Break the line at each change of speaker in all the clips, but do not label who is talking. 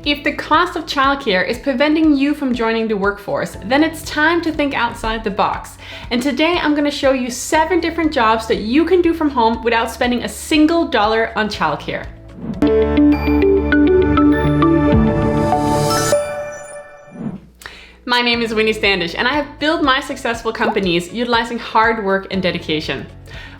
If the cost of childcare is preventing you from joining the workforce, then it's time to think outside the box. And today I'm going to show you 7 different jobs that you can do from home without spending a single dollar on childcare. My name is Winnie Standish, and I have built my successful companies utilizing hard work and dedication.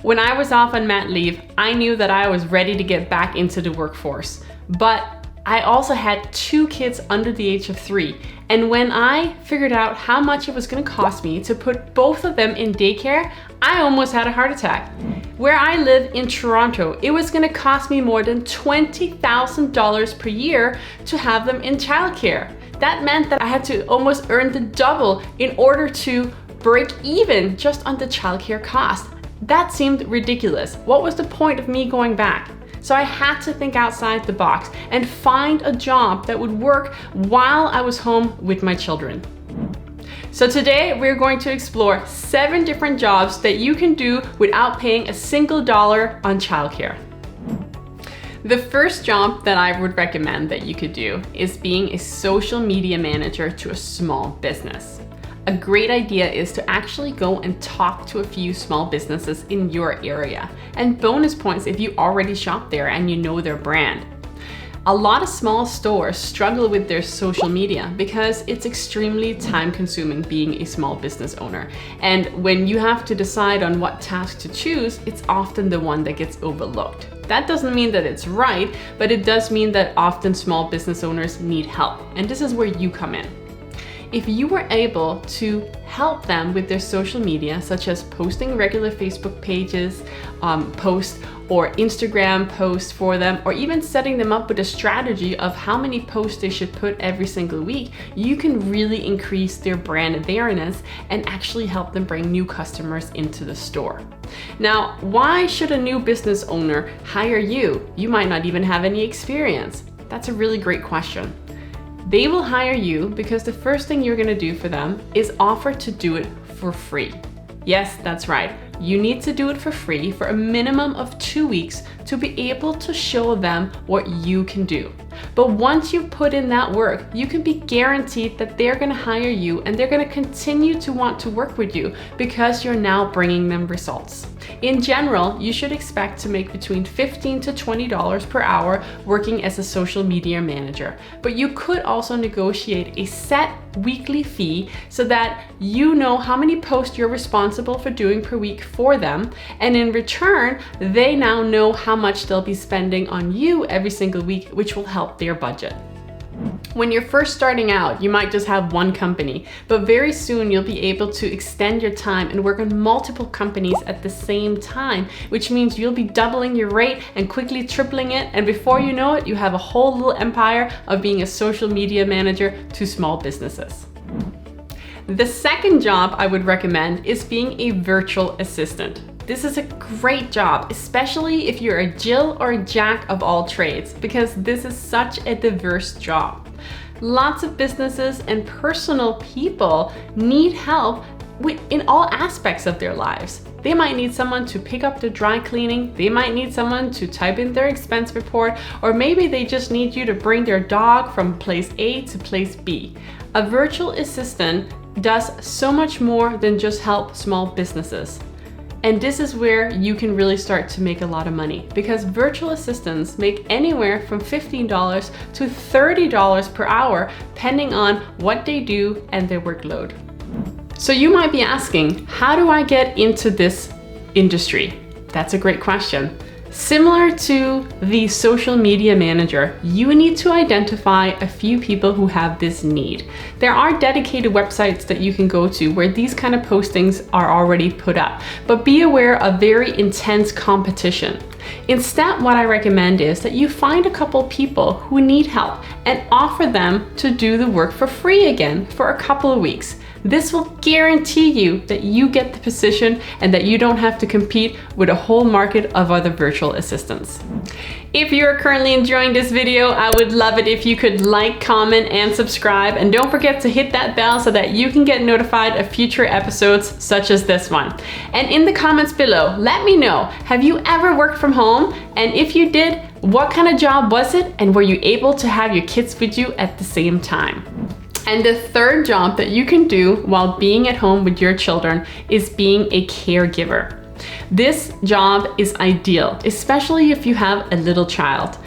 When I was off on mat leave, I knew that I was ready to get back into the workforce. But I also had 2 kids under the age of 3. And when I figured out how much it was going to cost me to put both of them in daycare, I almost had a heart attack. Where I live in Toronto, it was going to cost me more than $20,000 per year to have them in childcare. That meant that I had to almost earn the double in order to break even just on the childcare cost. That seemed ridiculous. What was the point of me going back? So I had to think outside the box and find a job that would work while I was home with my children. So today we're going to explore 7 different jobs that you can do without paying a single dollar on childcare. The first job that I would recommend that you could do is being a social media manager to a small business. A great idea is to actually go and talk to a few small businesses in your area, and bonus points if you already shop there and you know their brand. A lot of small stores struggle with their social media because it's extremely time-consuming being a small business owner. And when you have to decide on what task to choose, it's often the one that gets overlooked. That doesn't mean that it's right, but it does mean that often small business owners need help. And this is where you come in. If you were able to help them with their social media, such as posting regular Facebook pages, posts, or Instagram posts for them, or even setting them up with a strategy of how many posts they should put every single week, you can really increase their brand awareness and actually help them bring new customers into the store. Now, why should a new business owner hire you? You might not even have any experience. That's a really great question. They will hire you because the first thing you're going to do for them is offer to do it for free. Yes, that's right. You need to do it for free for a minimum of 2 weeks to be able to show them what you can do. But once you've put in that work, you can be guaranteed that they're going to hire you and they're going to continue to want to work with you because you're now bringing them results. In general, you should expect to make between $15 to $20 per hour working as a social media manager. But you could also negotiate a set weekly fee so that you know how many posts you're responsible for doing per week for them, and in return they now know how much they'll be spending on you every single week, which will help their budget. When you're first starting out, you might just have one company, but very soon you'll be able to extend your time and work on multiple companies at the same time, which means you'll be doubling your rate and quickly tripling it, and before you know it, you have a whole little empire of being a social media manager to small businesses. The second job I would recommend is being a virtual assistant. This is a great job, especially if you're a Jill or a Jack of all trades, because this is such a diverse job. Lots of businesses and personal people need help in all aspects of their lives. They might need someone to pick up the dry cleaning, they might need someone to type in their expense report, or maybe they just need you to bring their dog from place A to place B. A virtual assistant does so much more than just help small businesses. And this is where you can really start to make a lot of money, because virtual assistants make anywhere from $15 to $30 per hour, depending on what they do and their workload. So you might be asking, how do I get into this industry? That's a great question. Similar to the social media manager, you need to identify a few people who have this need. There are dedicated websites that you can go to where these kind of postings are already put up, but be aware of very intense competition. Instead, what I recommend is that you find a couple people who need help and offer them to do the work for free again for a couple of weeks. This will guarantee you that you get the position and that you don't have to compete with a whole market of other virtual assistants. If you're currently enjoying this video, I would love it if you could like, comment, and subscribe. And don't forget to hit that bell so that you can get notified of future episodes such as this one. And in the comments below, let me know, have you ever worked from home? And if you did, What kind of job was it, and were you able to have your kids with you at the same time? And the third job that you can do while being at home with your children is being a caregiver. This job is ideal, especially if you have a little child.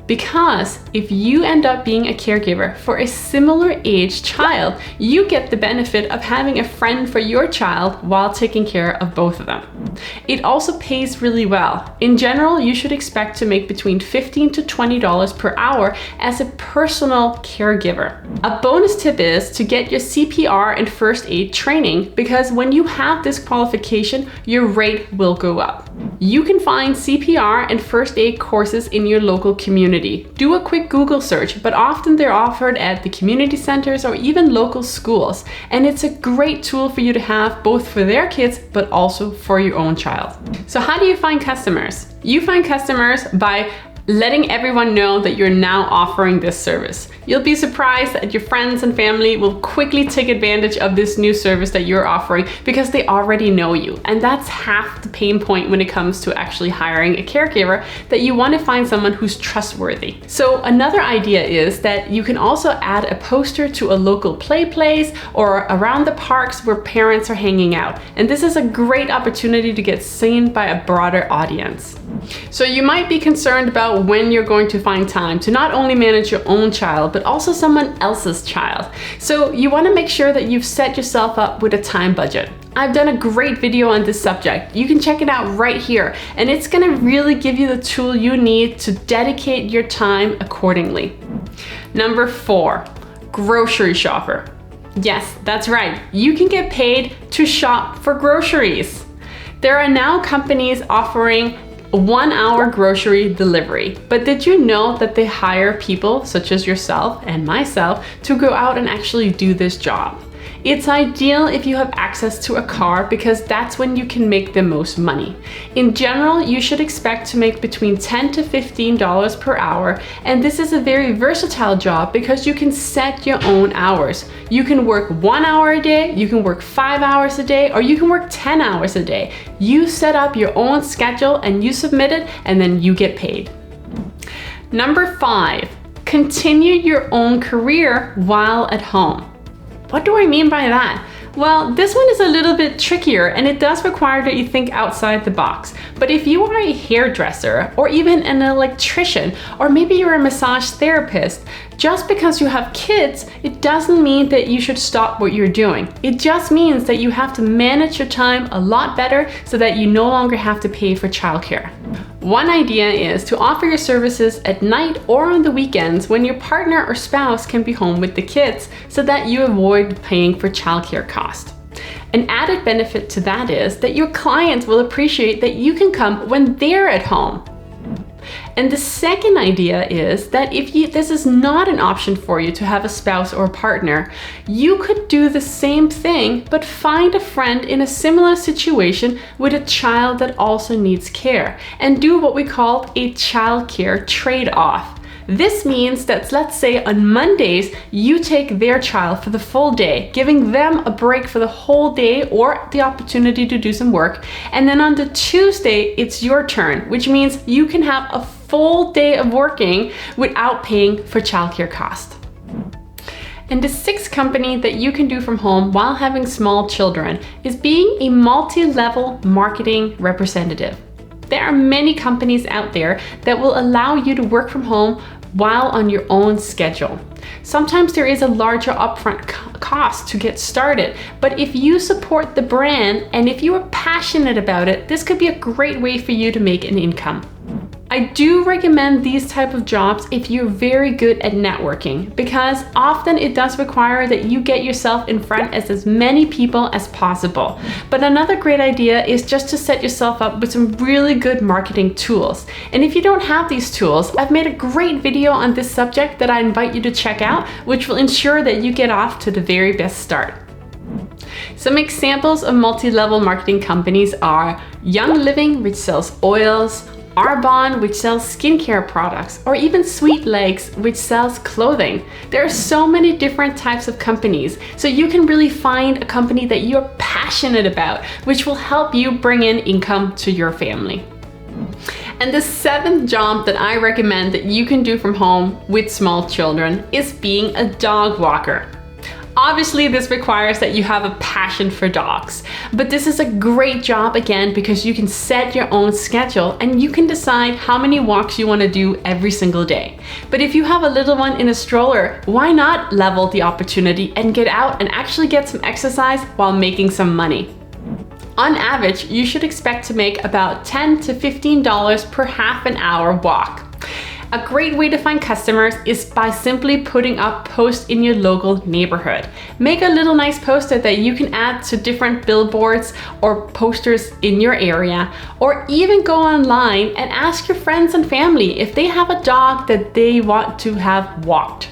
Because if you end up being a caregiver for a similar age child, you get the benefit of having a friend for your child while taking care of both of them. It also pays really well. In general, you should expect to make between $15 to $20 per hour as a personal caregiver. A bonus tip is to get your CPR and first aid training, because when you have this qualification, your rate will go up. You can find CPR and first aid courses in your local community. Do a quick Google search, but often they're offered at the community centers or even local schools. And it's a great tool for you to have both for their kids, but also for your own child. So how do you find customers? You find customers by letting everyone know that you're now offering this service. You'll be surprised that your friends and family will quickly take advantage of this new service that you're offering because they already know you. And that's half the pain point when it comes to actually hiring a caregiver, that you want to find someone who's trustworthy. So another idea is that you can also add a poster to a local play place or around the parks where parents are hanging out. And this is a great opportunity to get seen by a broader audience. So you might be concerned about when you're going to find time to not only manage your own child, but also someone else's child. So you want to make sure that you've set yourself up with a time budget. I've done a great video on this subject. You can check it out right here, and it's going to really give you the tool you need to dedicate your time accordingly. Number 4, grocery shopper. Yes, that's right. You can get paid to shop for groceries. There are now companies offering 1-hour grocery delivery. But did you know that they hire people such as yourself and myself to go out and actually do this job? It's ideal if you have access to a car, because that's when you can make the most money. In general, you should expect to make between $10 to $15 per hour, and this is a very versatile job because you can set your own hours. You can work 1 hour a day, you can work 5 hours a day, or you can work 10 hours a day. You set up your own schedule and you submit it, and then you get paid. Number 5, continue your own career while at home. What do I mean by that? Well, this one is a little bit trickier, and it does require that you think outside the box. But if you are a hairdresser or even an electrician, or maybe you're a massage therapist, just because you have kids, it doesn't mean that you should stop what you're doing. It just means that you have to manage your time a lot better so that you no longer have to pay for childcare. One idea is to offer your services at night or on the weekends when your partner or spouse can be home with the kids, so that you avoid paying for childcare costs. An added benefit to that is that your clients will appreciate that you can come when they're at home. And the second idea is that if this is not an option for you to have a spouse or partner, you could do the same thing, but find a friend in a similar situation with a child that also needs care, and do what we call a childcare trade-off. This means that, let's say on Mondays, you take their child for the full day, giving them a break for the whole day or the opportunity to do some work. And then on the Tuesday, it's your turn, which means you can have a full day of working without paying for childcare costs. And the sixth company that you can do from home while having small children is being a multi-level marketing representative. There are many companies out there that will allow you to work from home while on your own schedule. Sometimes there is a larger upfront cost to get started, but if you support the brand and if you are passionate about it, this could be a great way for you to make an income. I do recommend these type of jobs if you're very good at networking, because often it does require that you get yourself in front of as many people as possible. But another great idea is just to set yourself up with some really good marketing tools. And if you don't have these tools, I've made a great video on this subject that I invite you to check out, which will ensure that you get off to the very best start. Some examples of multi-level marketing companies are Young Living, which sells oils, Arbonne, which sells skincare products, or even Sweet Legs, which sells clothing. There are so many different types of companies, so you can really find a company that you're passionate about, which will help you bring in income to your family. And the 7th job that I recommend that you can do from home with small children is being a dog walker. Obviously, this requires that you have a passion for dogs, but this is a great job again because you can set your own schedule and you can decide how many walks you want to do every single day. But if you have a little one in a stroller, why not level the opportunity and get out and actually get some exercise while making some money? On average, you should expect to make about $10 to $15 per half an hour walk. A great way to find customers is by simply putting up posts in your local neighborhood. Make a little nice poster that you can add to different billboards or posters in your area, or even go online and ask your friends and family if they have a dog that they want to have walked.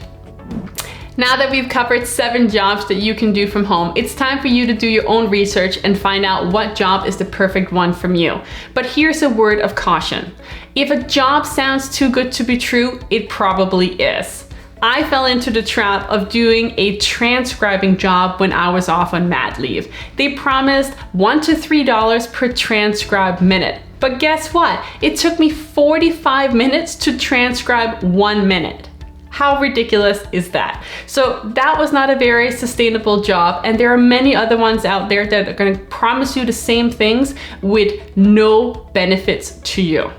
Now that we've covered 7 jobs that you can do from home, it's time for you to do your own research and find out what job is the perfect one from you. But here's a word of caution. If a job sounds too good to be true, it probably is. I fell into the trap of doing a transcribing job when I was off on mat leave. They promised $1 to $3 per transcribed minute. But guess what? It took me 45 minutes to transcribe 1 minute. How ridiculous is that? So that was not a very sustainable job, and there are many other ones out there that are going to promise you the same things with no benefits to you.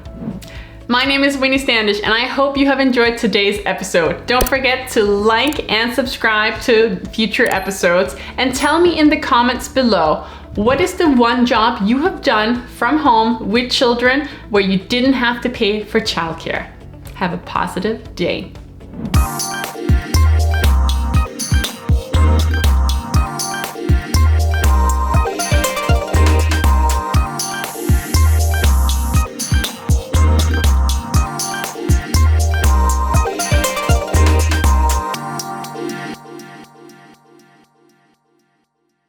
My name is Winnie Standish, and I hope you have enjoyed today's episode. Don't forget to like and subscribe to future episodes, and tell me in the comments below, what is the one job you have done from home with children where you didn't have to pay for childcare? Have a positive day.